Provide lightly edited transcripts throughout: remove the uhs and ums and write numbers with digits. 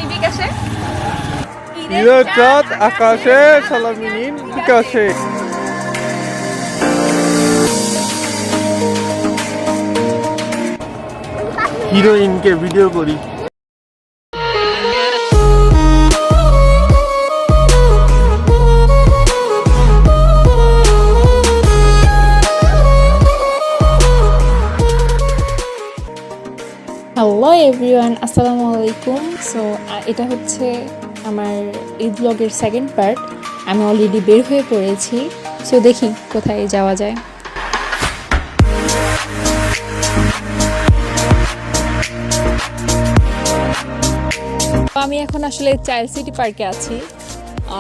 মানি বিকাশে ঈদের চাঁদ আকাশে সালামিনীর বিকাশে। হিরোইনকে ভিডিও করি। হ্যালো এভরিওয়ান, আসসালামু আলাইকুম। সো এটা হচ্ছে আমার ঈদ ব্লগের সেকেন্ড পার্ট। আমি অলরেডি বের হয়ে পড়েছি। সো দেখি কোথায় যাওয়া যায়। আমি এখন আসলে চাইল্ড সিটি পার্কে আছি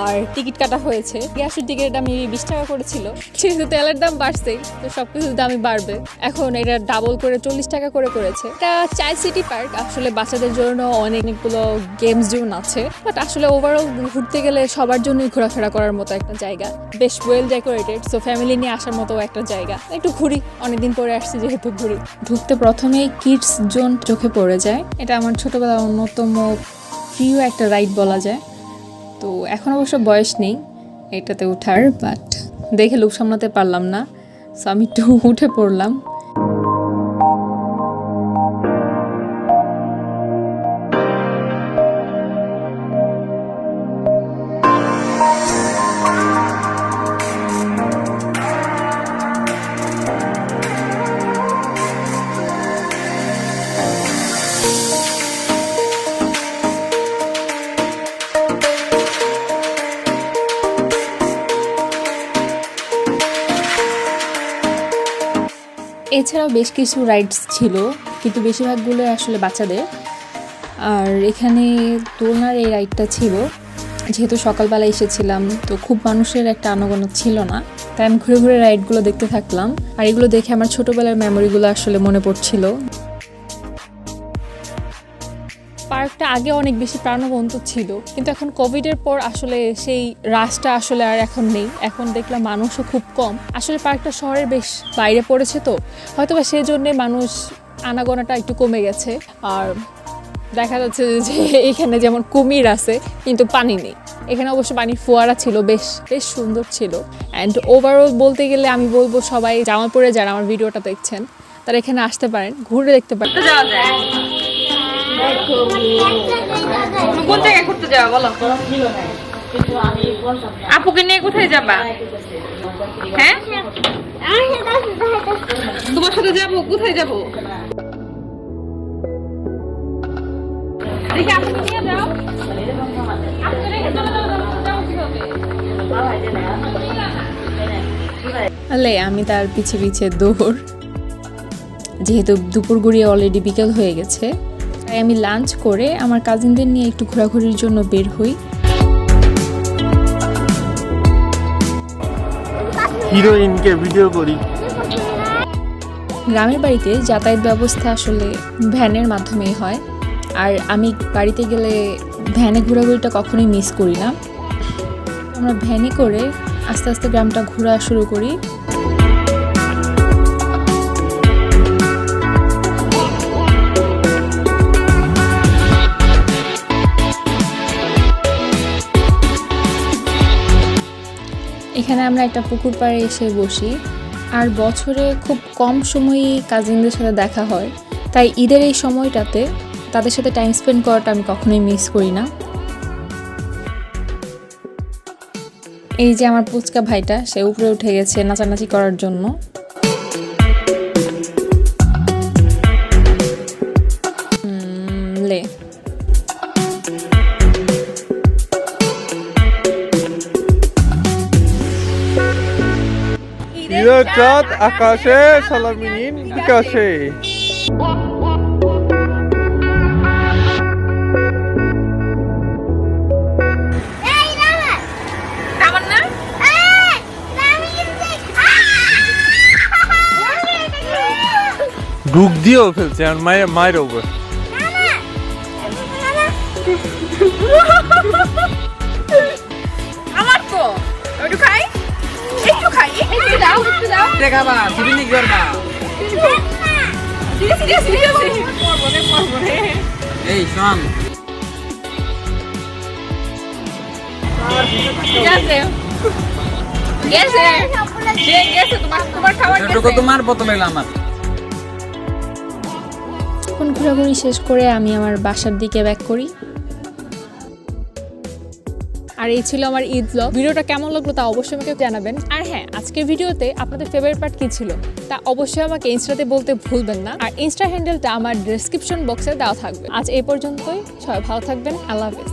আর টিকিট কাটা হয়েছে। গ্যাসের টিকিট আমি 20 টাকা করেছিল, সেহেতু তেলের দাম বাড়ছে, তো সব কিছুর দামই বাড়বে। এখন এটা ডাবল করে 40 টাকা করে করেছে। এটা চাইল্ড সিটি পার্ক, আসলে বাচ্চাদের জন্য অনেকগুলো গেমস জোন আছে, বাট আসলে ওভারঅল ঘুরতে গেলে সবার জন্যই ঘোরাফেরা করার মতো একটা জায়গা। বেশ ওয়েল ডেকোরেটেড, সো ফ্যামিলি নিয়ে আসার মতো একটা জায়গা। একটু ঘুরি, অনেকদিন পরে আসছি যেহেতু ঘুরি। ঢুকতে প্রথমেই কিডস জোন চোখে পড়ে যায়। এটা আমার ছোটবেলার অন্যতম প্রিয় একটা রাইড বলা যায়। তো এখন অবশ্য বয়স নেই এটাতে ওঠার, বাট দেখে লোক সামলাতে পারলাম না, সো আমি একটু উঠে পড়লাম। এছাড়াও বেশ কিছু রাইডস ছিল, কিন্তু বেশিরভাগগুলো আসলে বাচ্চাদের। আর এখানে দোলনার এই রাইডটা ছিল, যেহেতু সকালবেলা এসেছিলাম তো খুব মানুষের একটা আনাগোনা ছিল না, তাই আমি ঘুরে ঘুরে রাইডগুলো দেখতে থাকলাম। আর এগুলো দেখে আমার ছোটোবেলার মেমোরিগুলো আসলে মনে পড়ছিল। পার্কটা আগে অনেক বেশি প্রাণবন্ত ছিল, কিন্তু এখন কোভিডের পর আসলে সেই রাশটা আসলে আর এখন নেই। এখন দেখলাম মানুষও খুব কম। আসলে পার্কটা শহরের বেশ বাইরে পড়েছে, তো হয়তো বা সেই জন্যে মানুষ আনাগোনাটা একটু কমে গেছে। আর দেখা যাচ্ছে যে এখানে যেমন কুমির আছে কিন্তু পানি নেই। এখানে অবশ্য পানির ফোয়ারা ছিল, বেশ বেশ সুন্দর ছিল। অ্যান্ড ওভারঅল বলতে গেলে আমি বলবো সবাই জামালপুরে যারা আমার ভিডিওটা দেখছেন তারা এখানে আসতে পারেন, ঘুরে দেখতে পারেন। কোন জায়গায় ঘুরতে যাওয়া বলো? আপুকে নিয়ে কোথায় যাবা? হ্যাঁ, তোমার সাথে যাবো। কোথায় যাবো? দেখি আপুকে নিয়ে যাও। আপুকে রেখে চলে যাবো কিভাবে? আলে আমি তার পিছে পিছে দৌড়। যেহেতু দুপুর গড়িয়ে অলরেডি বিকেল হয়ে গেছে, তাই আমি লাঞ্চ করে আমার কাজিনদের নিয়ে একটু ঘোরাঘুরির জন্য বের হই। হিরোইনকে ভিডিও করি। গ্রামের বাড়িতে যাতায়াত ব্যবস্থা আসলে ভ্যানের মাধ্যমেই হয়, আর আমি বাড়িতে গেলে ভ্যানে ঘোরাঘুরিটা কখনোই মিস করি না। আমরা ভ্যানে করে আস্তে আস্তে গ্রামটা ঘোরা শুরু করি। এখানে আমরা একটা পুকুর পাড়ে এসে বসি। আর বছরে খুব কম সময়ই কাজিনদের সাথে দেখা হয়, তাই ঈদের এই সময়টাতে তাদের সাথে টাইম স্পেন্ড করাটা আমি কখনোই মিস করি না। এই যে আমার পুচকা ভাইটা, সে উপরে উঠে গেছে নাচানাচি করার জন্য। লে ঈদের চাঁদ আকাশে সালামিনীর বিকাশে। ডুক দিয়েও ফেলছে আর মায়ের ওপর। আমার তো একটু খাই, একটু খাই, একটু দাও, একটু দাও। দেখাবা দিবিনি করবা এই শোন গেছে গেছে গেছে তোমার খাবার এটুকু তোমার বোতল হইলো আমার। এখন ঘোরাঘুরি শেষ করে আমি আমার বাসার দিকে ব্যাক করি। আর এই ছিল আমার ঈদ ব্লগ। ভিডিওটা কেমন লাগলো তা অবশ্যই আমাকে জানাবেন। আর হ্যাঁ, আজকের ভিডিওতে আপনাদের ফেভারিট পার্ট কি ছিল তা অবশ্যই আমাকে ইনস্টাতে বলতে ভুলবেন না। আর ইনস্টা হ্যান্ডেলটা আমার ডেসক্রিপশন বক্সে দেওয়া থাকবে। আজ এই পর্যন্তই, সবাই ভালো থাকবেন, আল্লাহ হাফেজ।